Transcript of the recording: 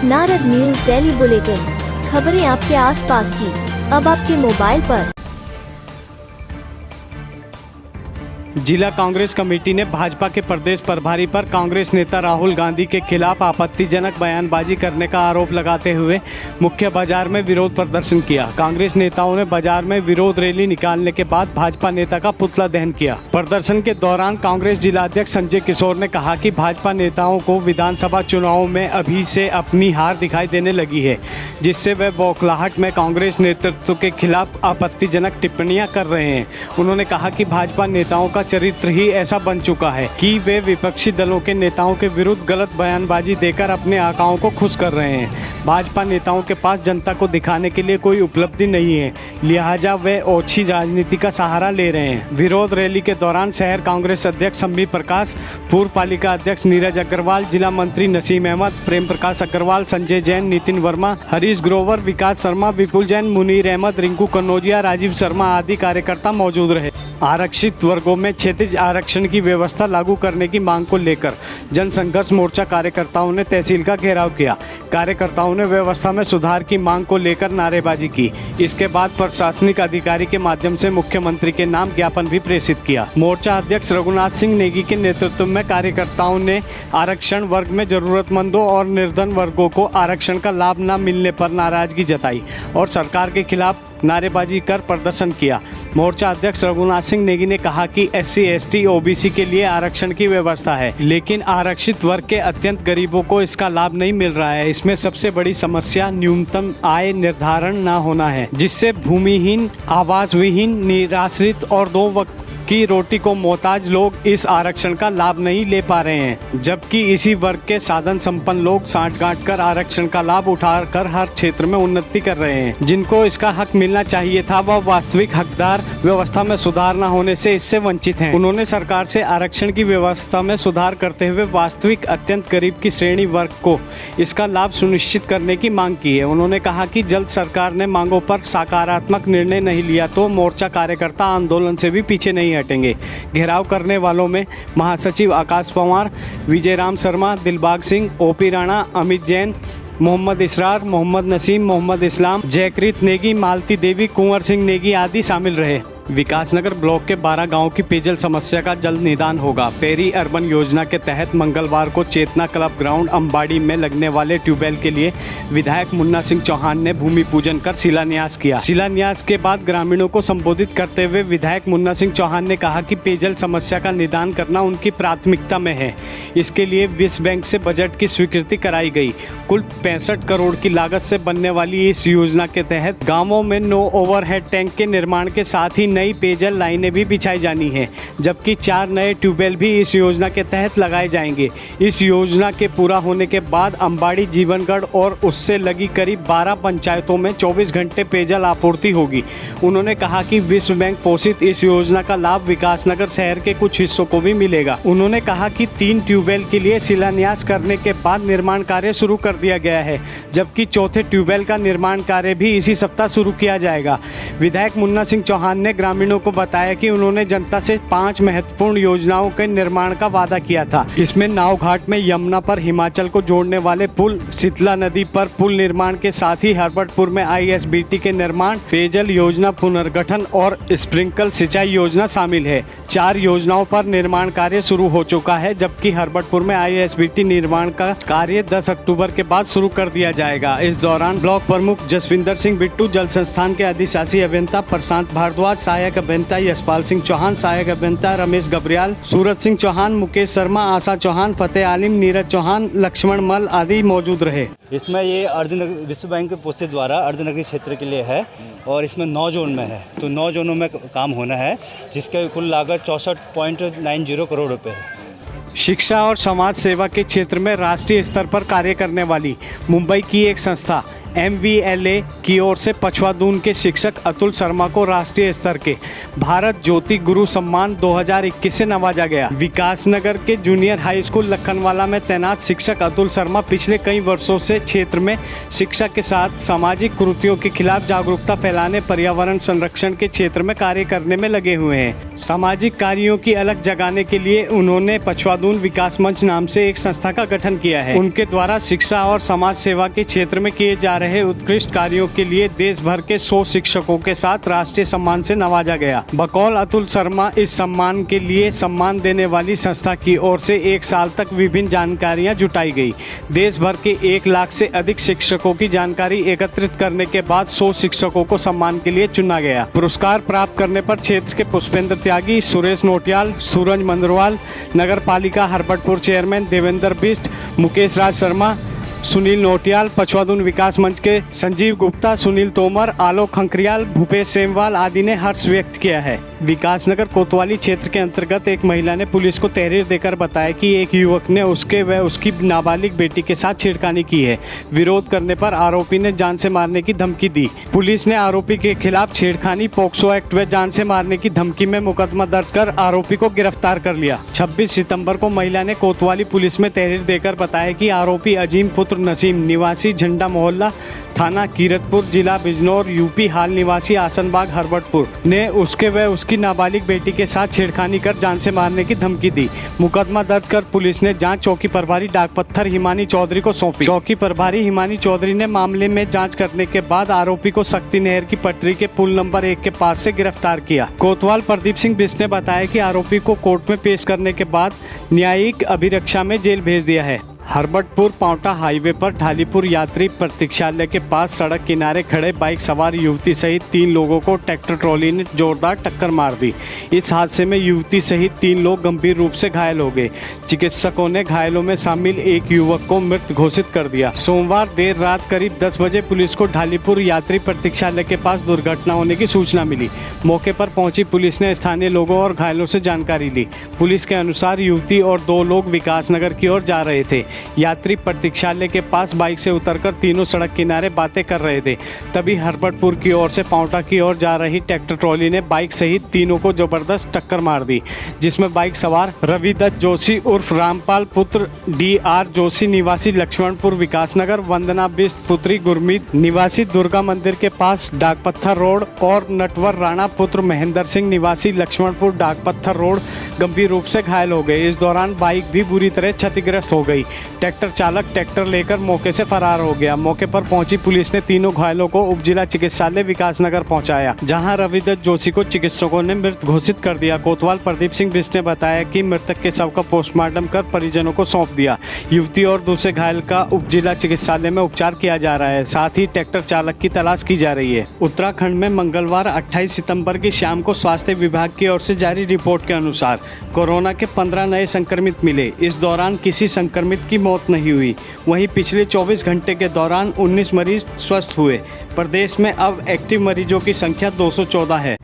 Narad news daily bulletin, खबरें आपके आसपास की, अब आपके मोबाइल पर। जिला कांग्रेस कमेटी ने भाजपा के प्रदेश प्रभारी पर कांग्रेस नेता राहुल गांधी के खिलाफ आपत्तिजनक बयानबाजी करने का आरोप लगाते हुए मुख्य बाजार में विरोध प्रदर्शन किया। कांग्रेस नेताओं ने बाजार में विरोध रैली निकालने के बाद भाजपा नेता का पुतला दहन किया। प्रदर्शन के दौरान कांग्रेस जिलाध्यक्ष संजय किशोर ने कहा कि भाजपा नेताओं को विधानसभा चुनाव में अभी से अपनी हार दिखाई देने लगी है, जिससे वे बौखलाहट में कांग्रेस नेतृत्व के खिलाफ आपत्तिजनक टिप्पणियां कर रहे हैं। उन्होंने कहा कि भाजपा नेताओं का चरित्र ही ऐसा बन चुका है कि वे विपक्षी दलों के नेताओं के विरुद्ध गलत बयानबाजी देकर अपने आकाओं को खुश कर रहे हैं। भाजपा नेताओं के पास जनता को दिखाने के लिए कोई उपलब्धि नहीं है, लिहाजा वे ओछी राजनीति का सहारा ले रहे हैं। विरोध रैली के दौरान शहर कांग्रेस अध्यक्ष शम्मी प्रकाश, पूर्व पालिका अध्यक्ष नीरज अग्रवाल, जिला मंत्री नसीम अहमद, प्रेम प्रकाश अग्रवाल, संजय जैन, नितिन वर्मा, हरीश ग्रोवर, विकास शर्मा, विपुल जैन, मुनीर अहमद, रिंकू कन्नौजिया, राजीव शर्मा आदि कार्यकर्ता मौजूद रहे। आरक्षित वर्गों में क्षैतिज आरक्षण की व्यवस्था लागू करने की मांग को लेकर जनसंघर्ष मोर्चा कार्यकर्ताओं ने तहसील का घेराव किया। कार्यकर्ताओं ने व्यवस्था में सुधार की मांग को लेकर नारेबाजी की। इसके बाद प्रशासनिक अधिकारी के माध्यम से मुख्यमंत्री के नाम ज्ञापन भी प्रेषित किया। मोर्चा अध्यक्ष रघुनाथ सिंह नेगी के नेतृत्व में कार्यकर्ताओं ने आरक्षण वर्ग में जरूरतमंदों और निर्धन वर्गों को आरक्षण का लाभ न मिलने पर नाराजगी जताई और सरकार के खिलाफ नारेबाजी कर प्रदर्शन किया। मोर्चा अध्यक्ष रघुनाथ सिंह नेगी ने कहा कि SC, ST, OBC के लिए आरक्षण की व्यवस्था है, लेकिन आरक्षित वर्ग के अत्यंत गरीबों को इसका लाभ नहीं मिल रहा है। इसमें सबसे बड़ी समस्या न्यूनतम आय निर्धारण न होना है, जिससे भूमिहीन, आवास विहीन, निराश्रित और 2 वक्त की रोटी को मोहताज लोग इस आरक्षण का लाभ नहीं ले पा रहे हैं, जबकि इसी वर्ग के साधन संपन्न लोग साठ-गांठ कर आरक्षण का लाभ उठाकर हर क्षेत्र में उन्नति कर रहे हैं। जिनको इसका हक मिलना चाहिए था, वह वास्तविक हकदार व्यवस्था में सुधार न होने से इससे वंचित हैं। उन्होंने सरकार से आरक्षण की व्यवस्था में सुधार करते हुए वास्तविक अत्यंत गरीब की श्रेणी वर्ग को इसका लाभ सुनिश्चित करने की मांग की है। उन्होंने कहा कि जल्द सरकार ने मांगों पर सकारात्मक निर्णय नहीं लिया तो मोर्चा कार्यकर्ता आंदोलन से भी पीछे नहीं हटेंगे। घेराव करने वालों में महासचिव आकाश पवार, विजय राम शर्मा, दिलबाग सिंह, OP राणा, अमित जैन, मोहम्मद इसरार, मोहम्मद नसीम, मोहम्मद इस्लाम, जयकृत नेगी, मालती देवी, कुंवर सिंह नेगी आदि शामिल रहे। विकासनगर ब्लॉक के 12 गांवों की पेयजल समस्या का जल्द निदान होगा। पेरी अर्बन योजना के तहत मंगलवार को चेतना क्लब ग्राउंड अंबाड़ी में लगने वाले ट्यूबवेल के लिए विधायक मुन्ना सिंह चौहान ने भूमि पूजन कर शिलान्यास किया। शिलान्यास के बाद ग्रामीणों को संबोधित करते हुए विधायक मुन्ना सिंह चौहान ने कहा कि पेयजल समस्या का निदान करना उनकी प्राथमिकता में है। इसके लिए विश्व बैंक से बजट की स्वीकृति कराई गई। कुल 65 करोड़ की लागत से बनने वाली इस योजना के तहत गाँवों में नो ओवरहेड टैंक के निर्माण के साथ ही नई पेयजल लाइनें भी बिछाई जानी है, जबकि 4 नए ट्यूबवेल भी इस योजना के तहत लगाए जाएंगे। इस योजना के पूरा होने के बाद अंबाड़ी, जीवनगढ़ और उससे लगी करीब 12 पंचायतों में 24 घंटे पेयजल आपूर्ति होगी। उन्होंने कहा कि विश्व बैंक पोषित इस योजना का लाभ विकासनगर शहर के कुछ हिस्सों को भी मिलेगा। उन्होंने कहा कि 3 ट्यूबवेल के लिए शिलान्यास करने के बाद निर्माण कार्य शुरू कर दिया गया है, जबकि 4थे ट्यूबवेल का निर्माण कार्य भी इसी सप्ताह शुरू किया जाएगा। विधायक मुन्ना सिंह चौहान ने ग्रामीणों को बताया कि उन्होंने जनता से 5 महत्वपूर्ण योजनाओं के निर्माण का वादा किया था। इसमें नाव घाट में यमुना पर हिमाचल को जोड़ने वाले पुल, शीतला नदी पर पुल निर्माण के साथ ही हरबटपुर में ISBT के निर्माण, पेयजल योजना पुनर्गठन और स्प्रिंकल सिंचाई योजना शामिल है। 4 योजनाओं पर निर्माण कार्य शुरू हो चुका है, जबकि हरबटपुर में ISBT निर्माण का कार्य 10 अक्टूबर के बाद शुरू कर दिया जाएगा। इस दौरान ब्लॉक प्रमुख जसविंदर सिंह बिट्टू, जल संस्थान के अधिशासी अभियंता प्रशांत भारद्वाज, सहायक अभियंता यशपाल सिंह चौहान, सहायक अभियंता रमेश गब्रियाल, सूरज सिंह चौहान, मुकेश शर्मा, आशा चौहान, फतेह आलिम, नीरज चौहान, लक्ष्मण मल आदि मौजूद रहे। इसमें ये विश्व बैंक पोषित द्वारा अर्धनगरीय क्षेत्र के लिए है और इसमें 9 जोन में है, तो 9 जोनों में काम होना है, जिसके कुल लागत 64.90 करोड़ रुपए है। शिक्षा और समाज सेवा के क्षेत्र में राष्ट्रीय स्तर पर कार्य करने वाली मुंबई की एक संस्था MVLA की ओर से पछवादून के शिक्षक अतुल शर्मा को राष्ट्रीय स्तर के भारत ज्योति गुरु सम्मान 2021 से नवाजा गया। विकासनगर के जूनियर हाई स्कूल लखनवाला में तैनात शिक्षक अतुल शर्मा पिछले कई वर्षों से क्षेत्र में शिक्षा के साथ सामाजिक कुरीतियों के खिलाफ जागरूकता फैलाने, पर्यावरण संरक्षण के क्षेत्र में कार्य करने में लगे हुए हैं। सामाजिक कार्यों की अलग जगाने के लिए उन्होंने पछवादून विकास मंच नाम से एक संस्था का गठन किया है। उनके द्वारा शिक्षा और समाज सेवा के क्षेत्र में किए जा रहे उत्कृष्ट कार्यों के लिए देश भर के 100 शिक्षकों के साथ राष्ट्रीय सम्मान से नवाजा गया। बकौल अतुल शर्मा इस सम्मान के लिए सम्मान देने वाली संस्था की ओर से 1 साल तक विभिन्न जानकारियां जुटाई गई। देश भर के 1 लाख से अधिक शिक्षकों की जानकारी एकत्रित करने के बाद 100 शिक्षकों को सम्मान के लिए चुना गया। पुरस्कार प्राप्त करने पर क्षेत्र के पुष्पेंद्र त्यागी, सुरेश नोटियाल, सूरज मंदरवाल, नगर पालिका हरबटपुर चेयरमैन देवेंद्र बिष्ट, मुकेश राज शर्मा, सुनील नोटियाल, पछवादून विकास मंच के संजीव गुप्ता, सुनील तोमर, आलोक खंकरियाल, भूपेश सेमवाल आदि ने हर्ष व्यक्त किया है। विकासनगर कोतवाली क्षेत्र के अंतर्गत एक महिला ने पुलिस को तहरीर देकर बताया कि एक युवक ने उसके व उसकी नाबालिग बेटी के साथ छेड़खानी की है। विरोध करने पर आरोपी ने जान से मारने की धमकी दी। पुलिस ने आरोपी के खिलाफ छेड़खानी, पोक्सो एक्ट व जान से मारने की धमकी में मुकदमा दर्ज कर आरोपी को गिरफ्तार कर लिया। 26 सितंबर को महिला ने कोतवाली पुलिस में तहरीर देकर बताया कि आरोपी अजीम पुत्र नसीम निवासी झंडा मोहल्ला, थाना कीरतपुर, जिला बिजनौर, यूपी, हाल निवासी आसनबाग हरबटपुर ने उसके व उसकी नाबालिग बेटी के साथ छेड़खानी कर जान से मारने की धमकी दी। मुकदमा दर्ज कर पुलिस ने जांच चौकी प्रभारी डाकपत्थर हिमानी चौधरी को सौंपी। चौकी प्रभारी हिमानी चौधरी ने मामले में जांच करने के बाद आरोपी को शक्ति नहर की पटरी के पुल नंबर 1 के पास से गिरफ्तार किया। कोतवाल प्रदीप सिंह बिष्ट ने बताया कि आरोपी को कोर्ट में पेश करने के बाद न्यायिक अभिरक्षा में जेल भेज दिया है। हरबटपुर पांवटा हाईवे पर ढालीपुर यात्री प्रतीक्षालय के पास सड़क किनारे खड़े बाइक सवार युवती सहित 3 लोगों को ट्रैक्टर ट्रॉली ने जोरदार टक्कर मार दी। इस हादसे में युवती सहित 3 लोग गंभीर रूप से घायल हो गए। चिकित्सकों ने घायलों में शामिल एक युवक को मृत घोषित कर दिया। सोमवार देर रात करीब 10 बजे पुलिस को ढालीपुर यात्री प्रतीक्षालय के पास दुर्घटना होने की सूचना मिली। मौके पर पहुंची पुलिस ने स्थानीय लोगों और घायलों से जानकारी ली। पुलिस के अनुसार युवती और 2 लोग विकासनगर की ओर जा रहे थे। यात्री प्रतीक्षालय के पास बाइक से उतरकर तीनों सड़क किनारे बातें कर रहे थे। तभी हरबटपुर की ओर से पांवटा की ओर जा रही ट्रैक्टर ट्रॉली ने बाइक सहित तीनों को जबरदस्त टक्कर मार दी, जिसमें बाइक सवार रविदत्त जोशी उर्फ रामपाल पुत्र DR जोशी निवासी लक्ष्मणपुर विकासनगर, वंदना बिष्ट पुत्री गुरमीत निवासी दुर्गा मंदिर के पास डाकपत्थर रोड और नटवर राणा पुत्र महेंद्र सिंह निवासी लक्ष्मणपुर डाकपत्थर रोड गंभीर रूप से घायल हो गए। इस दौरान बाइक भी बुरी तरह क्षतिग्रस्त हो गई। ट्रैक्टर चालक ट्रैक्टर लेकर मौके से फरार हो गया। मौके पर पहुंची पुलिस ने तीनों घायलों को उप जिला चिकित्सालय विकासनगर पहुंचाया, जहां रविदत्त जोशी को चिकित्सकों ने मृत घोषित कर दिया। कोतवाल प्रदीप सिंह बिष्ट ने बताया कि मृतक के शव का पोस्टमार्टम कर परिजनों को सौंप दिया। युवती और दूसरे घायल का उप जिला चिकित्सालय में उपचार किया जा रहा है। साथ ही ट्रैक्टर चालक की तलाश की जा रही है। उत्तराखंड में मंगलवार 28 सितंबर की शाम को स्वास्थ्य विभाग की ओर से जारी रिपोर्ट के अनुसार कोरोना के 15 नए संक्रमित मिले। इस दौरान किसी संक्रमित की मौत नहीं हुई। वहीं पिछले 24 घंटे के दौरान 19 मरीज स्वस्थ हुए। प्रदेश में अब एक्टिव मरीजों की संख्या 214 है।